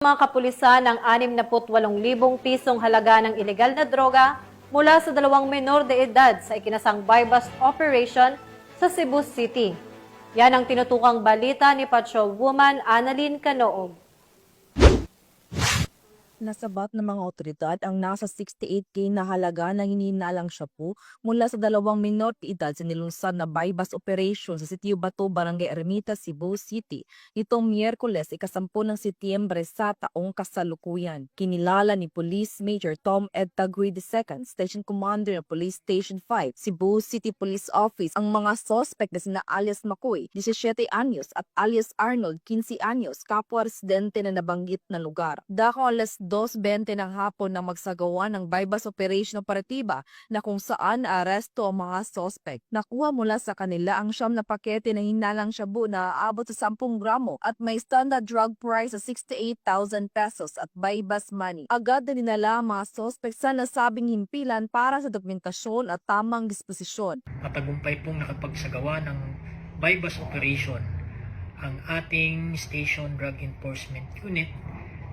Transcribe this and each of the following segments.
Mga kapulisan ng 68,000 pisong halaga ng ilegal na droga mula sa 2 menor de edad sa ikinasang buy-bust operation sa Cebu City. Yan ang tinutukang balita ni Patrolwoman Annalyn Canoog. Nasabat ng mga otoridad ang nasa 68K na halaga ng hinihinalang shampoo mula sa 2 menor de edad sa nilunsad na buy-bust operation sa Sitio Bato, Barangay Ermita, Cebu City nitong Miyerkules, 10 ng Setyembre sa taong kasalukuyan. Kinilala ni Police Major Tom Ed Taguy II, Station Commander ng Police Station 5, Cebu City Police Office, ang mga suspect na sina alias Makoy, 17 anyos at alias Arnold, 15 anyos, kapwa residente na nabanggit na lugar. Dako alas 2:20 ng hapon na magsagawa ng buy-bust operation operatiba na kung saan aresto ang mga suspect. Nakuha mula sa kanila ang 9 na pakete ng hinalang shabu na aabot sa 10 gramo at may standard drug price sa 68,000 pesos at buy-bust money. Agad na dinala ang mga suspect sa nasabing himpilan para sa dokumentasyon at tamang disposisyon. Matagumpay pong nakapagsagawa ng buy-bust operation ang ating Station Drug Enforcement Unit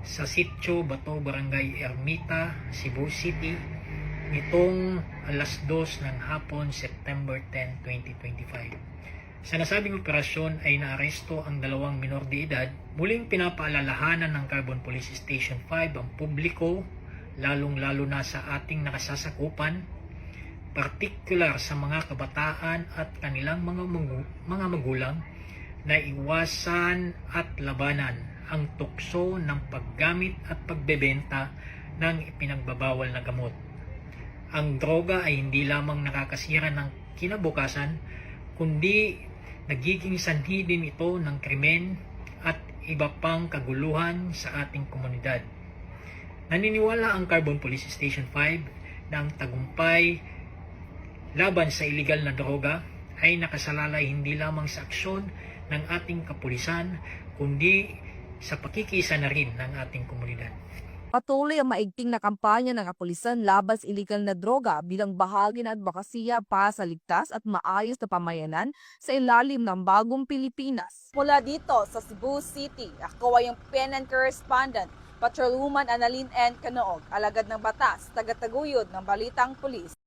sa Sitio Bato, Barangay Ermita, Cebu City nitong alas 2 ng hapon, September 10, 2025. Sa nasabing operasyon ay naaresto ang 2 menor de edad. Muling pinapaalalahanan ng Carbon Police Station 5 ang publiko, lalong-lalo na sa ating nakasasakupan, partikular sa mga kabataan at kanilang mga magulang, na iwasan at labanan ang tukso ng paggamit at pagbebenta ng ipinagbabawal na gamot. Ang droga ay hindi lamang nakakasira ng kinabukasan, kundi nagiging sanhi din ito ng krimen at iba pang kaguluhan sa ating komunidad. Naniniwala ang Carbon Police Station 5 na ang tagumpay laban sa iligal na droga ay nakasalalay hindi lamang sa aksyon ng ating kapulisan, kundi sa pakikisa na rin ng ating komunidad. Patuloy ang maigting na kampanya ng kapulisan laban sa iligal na droga bilang bahagi ng advokasya para sa ligtas at maayos na pamayanan sa ilalim ng bagong Pilipinas. Mula dito sa Cebu City, ako ay ang PNN correspondent, Patrolwoman Annalyn N. Canoog, alagad ng batas, tagataguyod ng Balitang Pulis.